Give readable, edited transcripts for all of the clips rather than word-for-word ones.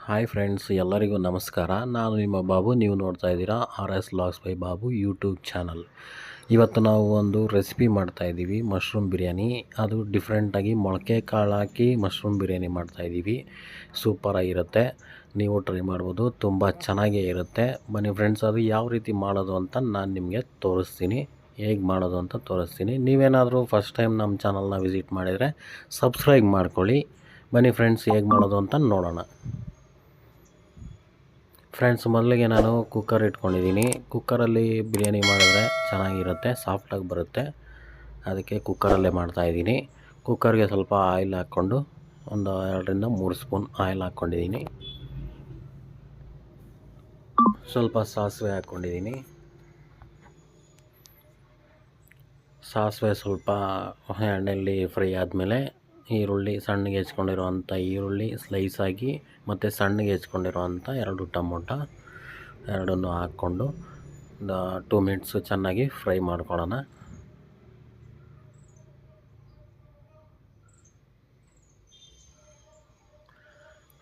Hi friends, ಎಲ್ಲರಿಗೂ ನಮಸ್ಕಾರ. ನಾನು ನಿಮ್ಮ ಬಾಬು. ನೀವು ನೋಡ್ತಾ ಇದ್ದೀರಾ RS vlogs by Babu YouTube channel. ಇವತ್ತು ನಾವು ಒಂದು ರೆಸಿಪಿ ಮಾಡ್ತಾಯಿದ್ದೀವಿ, ಮಶ್ರೂಮ್ ಬಿರಿಯಾನಿ. ಅದು ಡಿಫ್ರೆಂಟಾಗಿ ಮೊಳಕೆ ಕಾಳು ಹಾಕಿ ಮಶ್ರೂಮ್ ಬಿರಿಯಾನಿ ಮಾಡ್ತಾಯಿದ್ದೀವಿ. ಸೂಪರಾಗಿರುತ್ತೆ, ನೀವು ಟ್ರೈ ಮಾಡ್ಬೋದು, ತುಂಬ ಚೆನ್ನಾಗೇ ಇರುತ್ತೆ. ಬನ್ನಿ ಫ್ರೆಂಡ್ಸ್, ಅದು ಯಾವ ರೀತಿ ಮಾಡೋದು ಅಂತ ನಾನು ನಿಮಗೆ ತೋರಿಸ್ತೀನಿ. ಹೇಗೆ ಮಾಡೋದು ಅಂತ ತೋರಿಸ್ತೀನಿ. ನೀವೇನಾದರೂ ಫಸ್ಟ್ ಟೈಮ್ ನಮ್ಮ ಚಾನಲ್ನ ವಿಸಿಟ್ ಮಾಡಿದರೆ ಸಬ್ಸ್ಕ್ರೈಬ್ ಮಾಡ್ಕೊಳ್ಳಿ. ಬನ್ನಿ ಫ್ರೆಂಡ್ಸ್, ಹೇಗೆ ಮಾಡೋದು ಅಂತ ನೋಡೋಣ. ಫ್ರೆಂಡ್ಸ್, ಮೊದಲಿಗೆ ನಾನು ಕುಕ್ಕರ್ ಇಟ್ಕೊಂಡಿದ್ದೀನಿ. ಕುಕ್ಕರಲ್ಲಿ ಬಿರಿಯಾನಿ ಮಾಡಿದ್ರೆ ಚೆನ್ನಾಗಿರುತ್ತೆ, ಸಾಫ್ಟಾಗಿ ಬರುತ್ತೆ. ಅದಕ್ಕೆ ಕುಕ್ಕರಲ್ಲೇ ಮಾಡ್ತಾಯಿದ್ದೀನಿ. ಕುಕ್ಕರ್ಗೆ ಸ್ವಲ್ಪ ಆಯಿಲ್ ಹಾಕ್ಕೊಂಡು ಒಂದು 2-3 ಸ್ಪೂನ್ ಆಯಿಲ್ ಹಾಕ್ಕೊಂಡಿದ್ದೀನಿ. ಸ್ವಲ್ಪ ಸಾಸಿವೆ ಹಾಕ್ಕೊಂಡಿದ್ದೀನಿ. ಸಾಸಿವೆ ಸ್ವಲ್ಪ ಎಣ್ಣೆಯಲ್ಲಿ ಫ್ರೈ ಆದಮೇಲೆ ಈರುಳ್ಳಿ, ಸಣ್ಣಗೆ ಹೆಚ್ಕೊಂಡಿರೋವಂಥ ಈರುಳ್ಳಿ ಸ್ಲೈಸ್ ಆಗಿ ಮತ್ತು ಸಣ್ಣಗೆ ಹೆಚ್ಕೊಂಡಿರೋವಂಥ 2 ಟೊಮೊಟೊ ಎರಡನ್ನೂ ಹಾಕ್ಕೊಂಡು 2 ಮಿನಿಟ್ಸ್ ಚೆನ್ನಾಗಿ ಫ್ರೈ ಮಾಡ್ಕೊಳ್ಳೋಣ.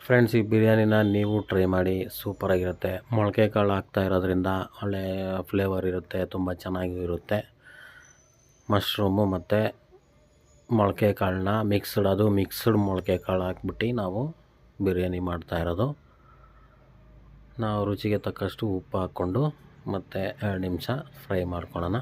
ಫ್ರೆಂಡ್ಸ್, ಈ ಬಿರಿಯಾನಿನ ನೀವು ಟ್ರೈ ಮಾಡಿ, ಸೂಪರಾಗಿರುತ್ತೆ. ಮೊಳಕೆ ಕಾಳು ಹಾಕ್ತಾ ಇರೋದ್ರಿಂದ ಒಳ್ಳೆ ಫ್ಲೇವರ್ ಇರುತ್ತೆ, ತುಂಬ ಚೆನ್ನಾಗಿ ಇರುತ್ತೆ. ಮಶ್ರೂಮು ಮತ್ತು ಮೊಳಕೆ ಕಾಳನ್ನ ಮಿಕ್ಸ್ಡ್ ಮೊಳಕೆ ಕಾಳು ಹಾಕ್ಬಿಟ್ಟು ನಾವು ಬಿರಿಯಾನಿ ಮಾಡ್ತಾಯಿರೋದು. ನಾವು ರುಚಿಗೆ ತಕ್ಕಷ್ಟು ಉಪ್ಪು ಹಾಕ್ಕೊಂಡು ಮತ್ತು 2 ನಿಮಿಷ ಫ್ರೈ ಮಾಡ್ಕೊಳ್ಳೋಣ.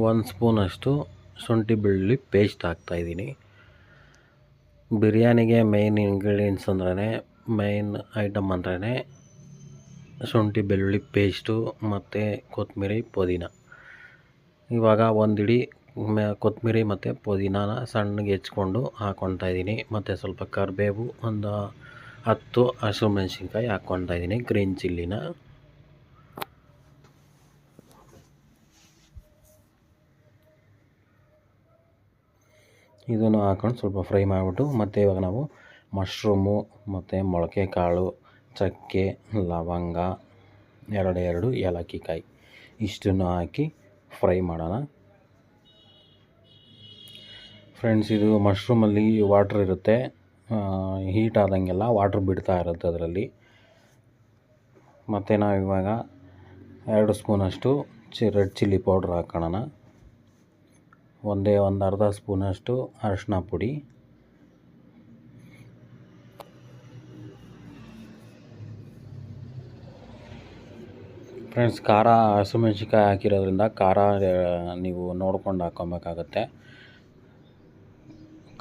ಒಂದು ಸ್ಪೂನಷ್ಟು ಶುಂಠಿ ಬೆಳ್ಳುಳ್ಳಿ ಪೇಸ್ಟ್ ಹಾಕ್ತಾಯಿದ್ದೀನಿ. ಬಿರಿಯಾನಿಗೆ ಮೇಯ್ನ್ ಇಂಗ್ರೀಡಿಯೆಂಟ್ಸ್ ಅಂದ್ರೆ, ಮೇಯ್ನ್ ಐಟಮ್ ಅಂದ್ರೆ ಶುಂಠಿ ಬೆಳ್ಳುಳ್ಳಿ ಪೇಸ್ಟು ಮತ್ತು ಕೊತ್ತಂಬರಿ ಪುದೀನ. ಇವಾಗ ಒಂದು ಇಡೀ ಕೊತ್ತಂಬರಿ ಮತ್ತು ಪುದೀನಾನ ಸಣ್ಣಗೆ ಹೆಚ್ಕೊಂಡು ಹಾಕ್ಕೊತಾ ಇದ್ದೀನಿ. ಮತ್ತು ಸ್ವಲ್ಪ ಕರಿಬೇವು, ಒಂದು 10 ಹಸಿಮೆಣ್ಸಿನ್ಕಾಯಿ ಹಾಕ್ಕೊತಾ ಇದ್ದೀನಿ, ಗ್ರೀನ್ ಚಿಲ್ಲಿನ. ಇದನ್ನು ಹಾಕ್ಕೊಂಡು ಸ್ವಲ್ಪ ಫ್ರೈ ಮಾಡಿಬಿಟ್ಟು ಮತ್ತು ಇವಾಗ ನಾವು ಮಶ್ರೂಮು ಮತ್ತು ಮೊಳಕೆ ಕಾಳು, ಚಕ್ಕೆ, ಲವಂಗ, 2 ಏಲಕ್ಕಿ ಕಾಯಿ ಇಷ್ಟನ್ನು ಹಾಕಿ ಫ್ರೈ ಮಾಡೋಣ. ಫ್ರೆಂಡ್ಸ್, ಇದು ಮಶ್ರೂಮಲ್ಲಿ ವಾಟ್ರ್ ಇರುತ್ತೆ, ಹೀಟ್ ಆದಂಗೆಲ್ಲ ವಾಟ್ರ್ ಬಿಡ್ತಾ ಇರುತ್ತೆ ಅದರಲ್ಲಿ. ಮತ್ತು ನಾವು ಇವಾಗ 2 ಸ್ಪೂನಷ್ಟು ರೆಡ್ ಚಿಲ್ಲಿ ಪೌಡ್ರ್ ಹಾಕೋಣ. ಒಂದು ಅರ್ಧ ಸ್ಪೂನಷ್ಟು ಅರಿಶಿನ ಪುಡಿ, ಫ್ರೆಂಡ್ಸ್. ಖಾರ ಹಸಿಮೆಣ್ಸಿನ್ಕಾಯಿ ಹಾಕಿರೋದ್ರಿಂದ ಖಾರ ನೀವು ನೋಡ್ಕೊಂಡು ಹಾಕ್ಕೊಬೇಕಾಗತ್ತೆ.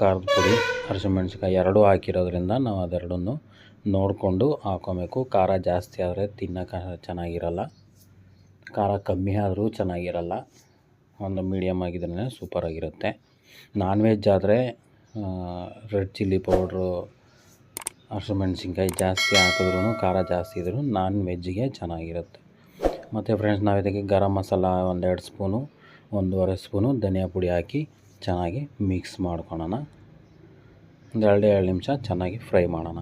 ಖಾರದ ಪುಡಿ, ಹಸಿಮೆಣ್ಸಿನ್ಕಾಯಿ 2 ಹಾಕಿರೋದ್ರಿಂದ ನಾವು ಅದೆರಡನ್ನು ನೋಡಿಕೊಂಡು ಹಾಕ್ಕೊಬೇಕು. ಖಾರ ಜಾಸ್ತಿ ಆದರೆ ತಿನ್ನೋಕೆ ಚೆನ್ನಾಗಿರಲ್ಲ, ಖಾರ ಕಮ್ಮಿ ಆದರೂ ಚೆನ್ನಾಗಿರಲ್ಲ. ಒಂದು ಮೀಡಿಯಮ್ ಆಗಿದ್ರೇ ಸೂಪರಾಗಿರುತ್ತೆ. ನಾನ್ ವೆಜ್ ಆದರೆ ರೆಡ್ ಚಿಲ್ಲಿ ಪೌಡ್ರು, ಹಸಿಮೆಣ್ಸಿನ್ಕಾಯಿ ಜಾಸ್ತಿ ಹಾಕಿದ್ರೂ, ಖಾರ ಜಾಸ್ತಿ ಇದ್ರೂ ನಾನ್ ವೆಜ್ಜಿಗೆ ಚೆನ್ನಾಗಿರುತ್ತೆ. ಮತ್ತು ಫ್ರೆಂಡ್ಸ್, ನಾವು ಇದಕ್ಕೆ ಗರಂ ಮಸಾಲ 1-2 ಸ್ಪೂನು, 1.5 ಸ್ಪೂನು ಧನಿಯಾ ಪುಡಿ ಹಾಕಿ ಚೆನ್ನಾಗಿ ಮಿಕ್ಸ್ ಮಾಡ್ಕೊಳ್ಳೋಣ. ಒಂದು 2 ನಿಮಿಷ ಚೆನ್ನಾಗಿ ಫ್ರೈ ಮಾಡೋಣ.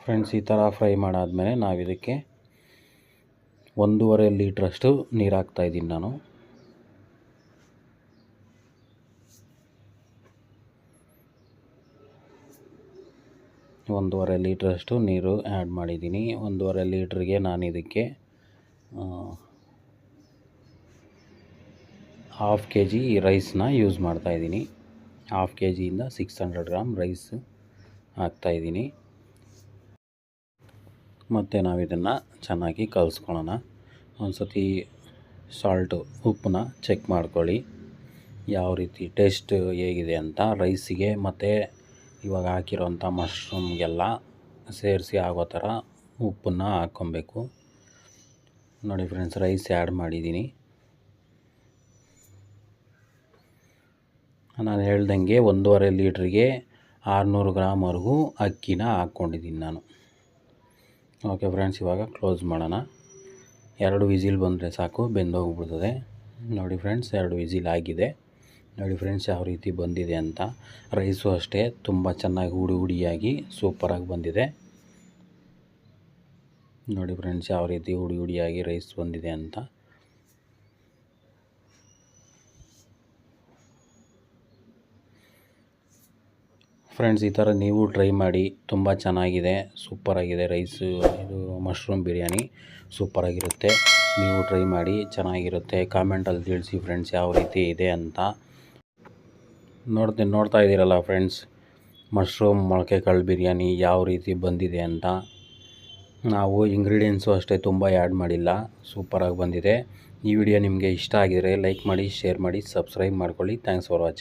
ಫ್ರೆಂಡ್ಸ್, ಈ ಥರ ಫ್ರೈ ಮಾಡಾದಮೇಲೆ ನಾವು ಇದಕ್ಕೆ 1.5 ಲೀಟ್ರಷ್ಟು ನೀರು ಹಾಕ್ತಾಯಿದ್ದೀನಿ ನಾನು. ಒಂದೂವರೆ ಲೀಟ್ರಷ್ಟು ನೀರು ಆ್ಯಡ್ ಮಾಡಿದ್ದೀನಿ. 1.5 ಲೀಟ್ರಿಗೆ ನಾನು ಇದಕ್ಕೆ 1/2 kg ರೈಸನ್ನ ಯೂಸ್ ಮಾಡ್ತಾಯಿದ್ದೀನಿ. 1/2 kgಯಿಂದ 600 ಗ್ರಾಮ್ ರೈಸ್ ಹಾಕ್ತಾಯಿದ್ದೀನಿ. ಮತ್ತು ನಾವು ಇದನ್ನು ಚೆನ್ನಾಗಿ ಕಲಿಸ್ಕೊಳ್ಳೋಣ. ಒಂದು ಸತಿ ಉಪ್ಪನ್ನ ಚೆಕ್ ಮಾಡ್ಕೊಳ್ಳಿ, ಯಾವ ರೀತಿ ಟೇಸ್ಟ್ ಹೇಗಿದೆ ಅಂತ ರೈಸಿಗೆ ಮತ್ತು ಇವಾಗ ಹಾಕಿರೋಂಥ ಮಶ್ರೂಮ್ಗೆಲ್ಲ ಸೇರಿಸಿ ಆಗೋ ಥರ ಉಪ್ಪನ್ನು ಹಾಕ್ಕೊಬೇಕು. ನೋಡಿ ಫ್ರೆಂಡ್ಸ್, ರೈಸ್ ಆ್ಯಡ್ ಮಾಡಿದ್ದೀನಿ. ನಾನು ಹೇಳ್ದಂಗೆ 1.5 ಲೀಟ್ರಿಗೆ 600 ಗ್ರಾಮ್ವರೆಗೂ ಅಕ್ಕಿನ ಹಾಕ್ಕೊಂಡಿದ್ದೀನಿ ನಾನು. ಓಕೆ ಫ್ರೆಂಡ್ಸ್, ಇವಾಗ ಕ್ಲೋಸ್ ಮಾಡೋಣ. 2 ವಿಸಿಲ್ ಬಂದರೆ ಸಾಕು, ಬೆಂದೋಗ್ಬಿಡ್ತದೆ. ನೋಡಿ ಫ್ರೆಂಡ್ಸ್, 2 ವಿಸಿಲ್ ಆಗಿದೆ. ನೋಡಿ ಫ್ರೆಂಡ್ಸ್ ಯಾವ ರೀತಿ ಬಂದಿದೆ ಅಂತ. ರೈಸು ಅಷ್ಟೇ ತುಂಬ ಚೆನ್ನಾಗಿ ಹುಡಿ ಹುಡಿಯಾಗಿ ಸೂಪರಾಗಿ ಬಂದಿದೆ. ನೋಡಿ ಫ್ರೆಂಡ್ಸ್ ಯಾವ ರೀತಿ ಹುಡಿ ಹುಡಿಯಾಗಿ ರೈಸ್ ಬಂದಿದೆ ಅಂತ. ಫ್ರೆಂಡ್ಸ್ ಈ ಥರ ನೀವು ಟ್ರೈ ಮಾಡಿ, ತುಂಬ ಚೆನ್ನಾಗಿದೆ, ಸೂಪರಾಗಿದೆ ರೈಸು. ಇದು ಮಶ್ರೂಮ್ ಬಿರಿಯಾನಿ ಸೂಪರಾಗಿರುತ್ತೆ. ನೀವು ಟ್ರೈ ಮಾಡಿ, ಚೆನ್ನಾಗಿರುತ್ತೆ. ಕಾಮೆಂಟಲ್ಲಿ ತಿಳಿಸಿ ಫ್ರೆಂಡ್ಸ್ ಯಾವ ರೀತಿ ಇದೆ ಅಂತ. ನೋಡ್ತಾ ಇದ್ದೀರಲ್ಲ ಫ್ರೆಂಡ್ಸ್, ಮಶ್ರೂಮ್ ಮೊಳಕೆ ಕಾಳು ಬಿರಿಯಾನಿ ಯಾವ ರೀತಿ ಬಂದಿದೆ ಅಂತ. ನಾವು ಇಂಗ್ರೀಡಿಯೆಂಟ್ಸು ಅಷ್ಟೇ ತುಂಬ ಆ್ಯಡ್ ಮಾಡಿಲ್ಲ, ಸೂಪರಾಗಿ ಬಂದಿದೆ. ಈ ವಿಡಿಯೋ ನಿಮಗೆ ಇಷ್ಟ ಆಗಿದರೆ ಲೈಕ್ ಮಾಡಿ, ಶೇರ್ ಮಾಡಿ, ಸಬ್ಸ್ಕ್ರೈಬ್ ಮಾಡ್ಕೊಳ್ಳಿ. Thanks for watching.